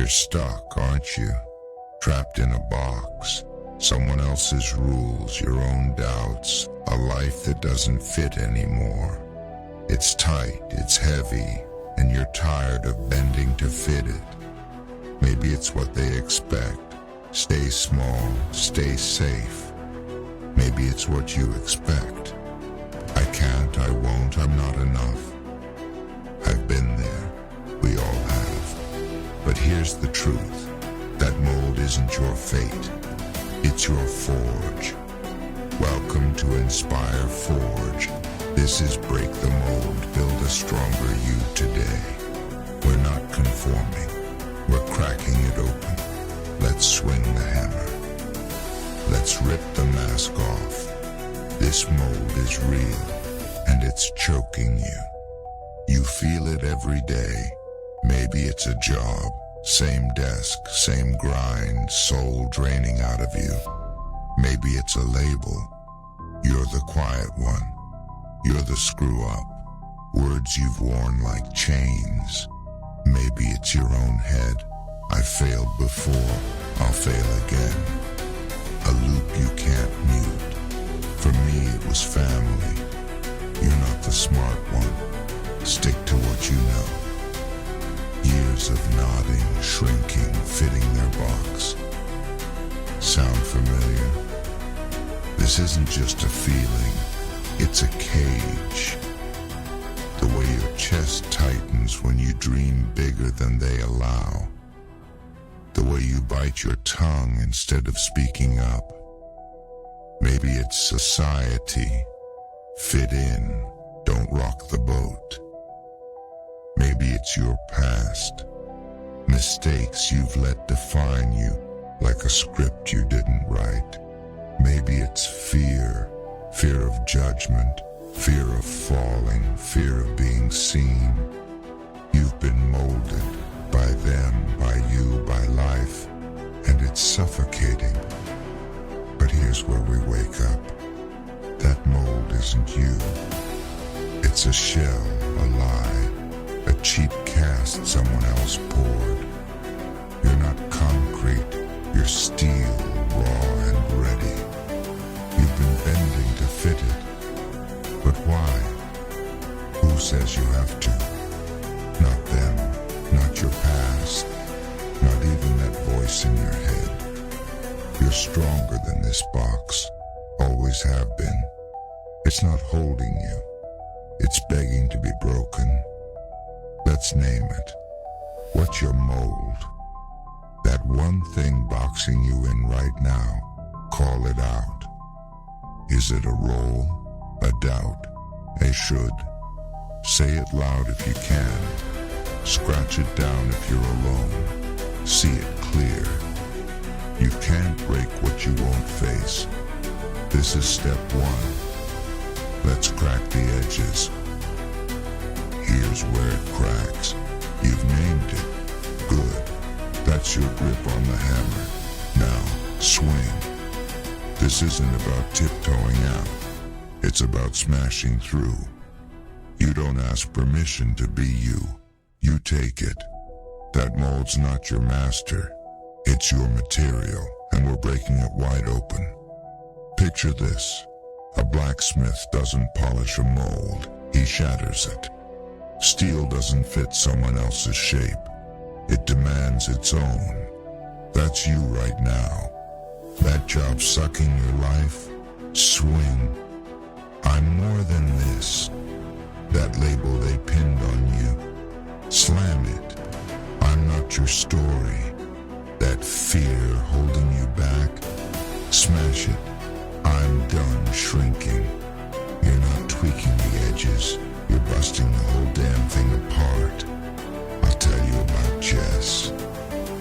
You're stuck, aren't you? Trapped in a box. Someone else's rules, your own doubts, a life that doesn't fit anymore. It's tight, it's heavy, and you're tired of bending to fit it. Maybe it's what they expect. Stay small, stay safe. Maybe it's what you expect. I can't, I won't, I'm not enough. I've been there. We all have. But here's the truth. That mold isn't your fate. It's your forge. Welcome to Inspire Forge. This is Break the Mold, Build a Stronger You today. We're not conforming. We're cracking it open. Let's swing the hammer. Let's rip the mask off. This mold is real, and it's choking you. You feel it every day. Maybe it's a job, same desk, same grind, soul draining out of you. Maybe it's a label. You're the quiet one. You're the screw up. Words you've worn like chains. Maybe it's your own head. I failed before, I'll fail again. A loop you can't mute. For me it was family. You're not the smart one. Stick to what you know. Years of nodding, shrinking, fitting their box. Sound familiar? This isn't just a feeling, it's a cage. The way your chest tightens when you dream bigger than they allow. The way you bite your tongue instead of speaking up. Maybe it's society. Fit in, don't rock the boat. Maybe it's your past. Mistakes you've let define you, like a script you didn't write. Maybe it's fear. Fear of judgment, fear of falling, fear of being seen. You've been molded by them, by you, by life, and it's suffocating. But here's where we wake up. That mold isn't you. It's a shell, a lie, a cheap cast someone else poured. You're not concrete, you're steel, raw and ready. You've been bending to fit it. But why? Who says you have to? Not them, not your past, not even that voice in your head. You're stronger than this box, always have been. It's not holding you, it's begging to be broken. Let's name it. What's your mold? That one thing boxing you in right now, call it out. Is it a role, a doubt, a should? Say it loud if you can. Scratch it down if you're alone. See it clear. You can't break what you won't face. This is step one. Let's crack the edges. Here's where it cracks. You've named it. Good. That's your grip on the hammer. Now, swing. This isn't about tiptoeing out. It's about smashing through. You don't ask permission to be you. You take it. That mold's not your master. It's your material, and we're breaking it wide open. Picture this. A blacksmith doesn't polish a mold. He shatters it. Steel doesn't fit someone else's shape. It demands its own. That's you right now. That job sucking your life, swing. I'm more than this. That label they pinned on you, slam it. I'm not your story. That fear holding you back, smash it. I'm done shrinking. You're not tweaking the edges, you're busting the whole damn thing apart. I'll tell you about Jess.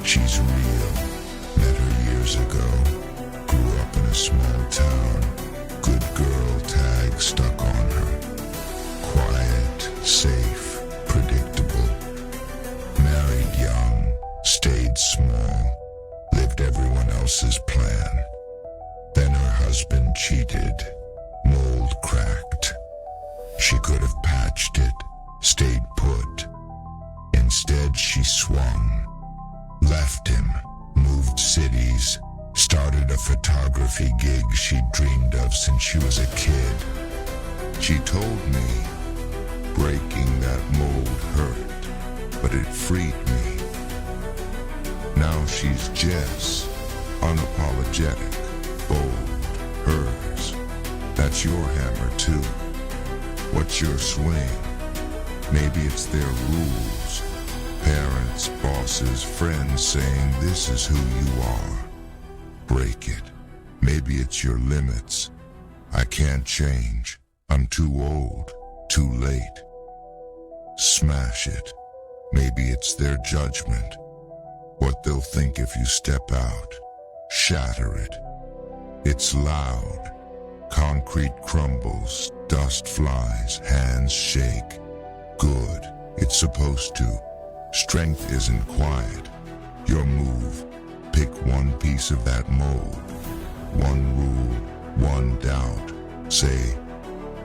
She's real. Met her years ago. Grew up in a small town. Good girl tag stuck on her. Quiet, safe, predictable. Married young, stayed small, lived everyone else's plan. Then her husband cheated. Mold cracked. She could have patched it, stayed put. Instead she swung. left him, moved cities, started a photography gig she'd dreamed of since she was a kid. She told me, breaking that mold hurt, but it freed me. Now she's Jess, unapologetic, bold, hers. That's your hammer too. What's your swing? Maybe it's their rules. Parents, bosses, friends saying this is who you are. Break it. Maybe it's your limits. I can't change. I'm too old, too late. Smash it. Maybe it's their judgment. What they'll think if you step out. Shatter it. It's loud. Concrete crumbles, dust flies, hands shake. Good. It's supposed to. Strength isn't quiet. Your move. Pick one piece of that mold. One rule, one doubt. Say,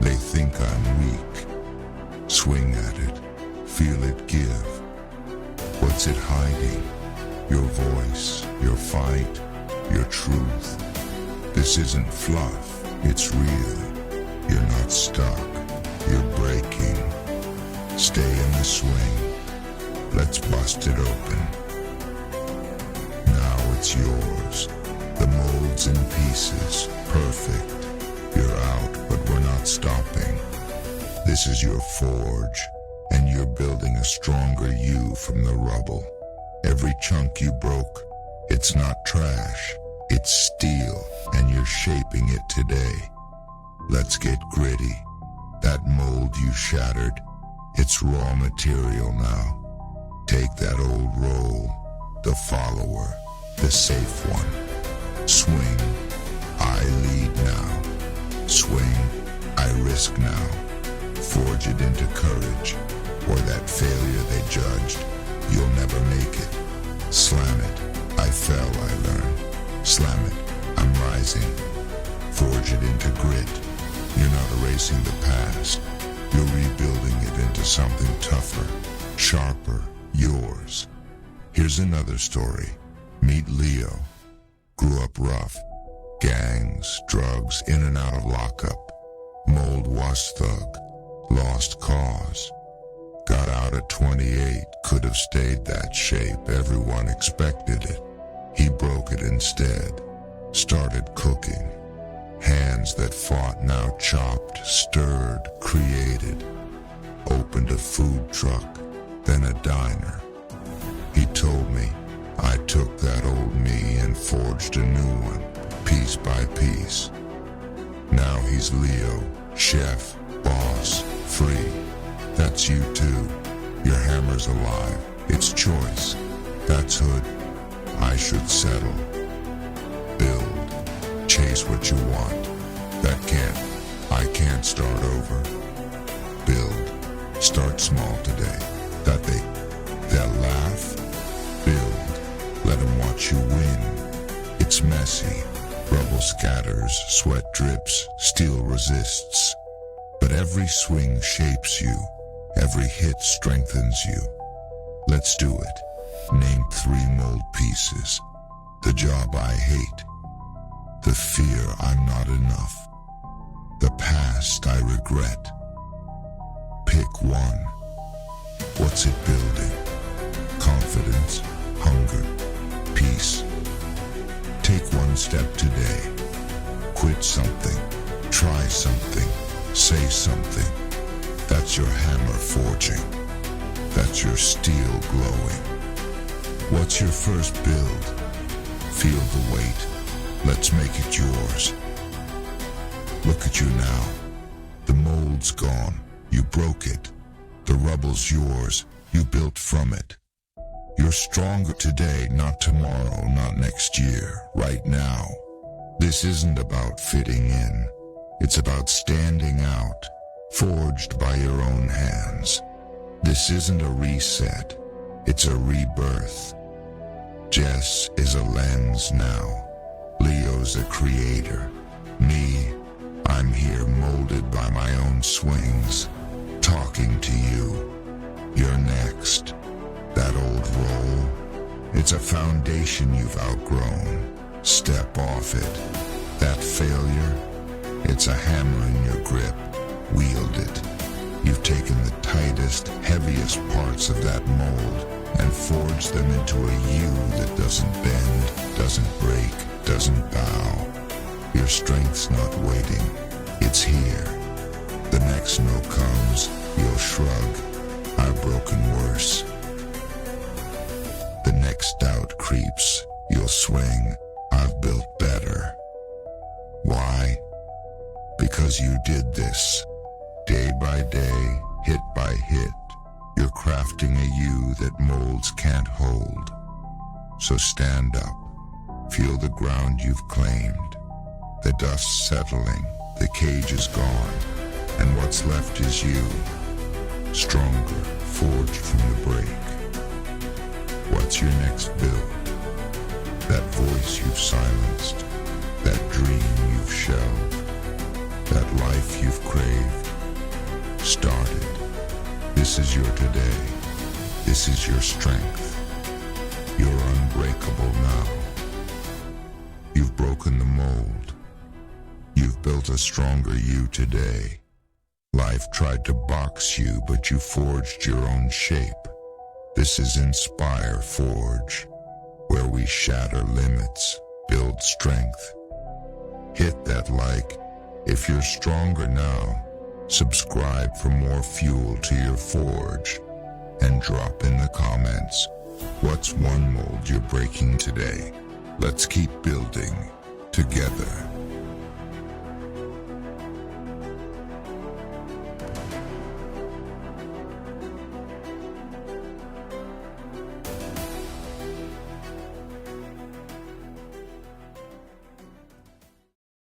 they think I'm weak. Swing at it. Feel it give. What's it hiding? Your voice, your fight, your truth. This isn't fluff. It's real. You're not stuck. You're breaking. Stay in the swing. Let's bust it open. Now it's yours. The mold's in pieces. Perfect. You're out, but we're not stopping. This is your forge, and you're building a stronger you from the rubble. Every chunk you broke, it's not trash. It's steel, and you're shaping it today. Let's get gritty. That mold you shattered, it's raw material now. Take that old role, the follower, the safe one. Swing, I lead now. Swing, I risk now. Forge it into courage, or that failure they judged, you'll never make it. Slam it, I fell, I learned. Slam it, I'm rising. Forge it into grit. You're not erasing the past. You're rebuilding it into something tougher, sharper, yours. Here's another story. Meet Leo. Grew up rough. Gangs, drugs, in and out of lockup. Mold wash thug. Lost cause. Got out at 28. Could have stayed that shape. Everyone expected it. He broke it instead. Started cooking. Hands that fought now chopped, stirred, created. Opened a food truck, then a diner. He told me I took that old me and forged a new one, piece by piece. Now he's Leo, chef, boss, free. That's you too. Your hammer's alive. It's choice. That's hood. I should settle. Build. Chase what you want. I can't start over. Build. Start small today. They'll laugh. Build. Let them watch you win. It's messy. Rubble scatters, sweat drips, steel resists. But every swing shapes you. Every hit strengthens you. Let's do it. Name 3 mold pieces. The job I hate. The fear I'm not enough. The past I regret. Pick one. What's it building? Confidence, hunger, peace. Take one step today. Quit something. Try something. Say something. That's your hammer forging. That's your steel glowing. What's your first build? Feel the weight. Let's make it yours. Look at you now. The mold's gone. You broke it. The rubble's yours. You built from it. You're stronger today, not tomorrow, not next year, right now. This isn't about fitting in. It's about standing out, forged by your own hands. This isn't a reset. It's a rebirth. Jess is a lens now. Leo's a creator. Me, I'm here molded by my own swings, talking to you. You're next. That old role, It's a foundation you've outgrown. Step off it. That failure, it's a hammer in your grip. Wield it. You've taken the tightest, heaviest parts of that mold and forged them into a you that doesn't bend, doesn't break, doesn't bow. Your strength's not waiting. It's here. The next no comes, you'll shrug. I've broken worse. The next doubt creeps, you'll swing. I've built better. Why? Because you did this. Day by day, hit by hit, you're crafting a you that molds can't hold. So stand up. Feel the ground you've claimed. The dust settling, the cage is gone, and what's left is you. Stronger, forged from the break. What's your next build? That voice you've silenced, that dream you've shelved, that life you've craved, started. This is your today. This is your strength. You're unbreakable now. You've broken the mold. You've built a stronger you today. Life tried to box you, but you forged your own shape. This is Inspire Forge, where we shatter limits, build strength. Hit that like if you're stronger now. Subscribe for more fuel to your forge, and drop in the comments, what's one mold you're breaking today? Let's keep building together.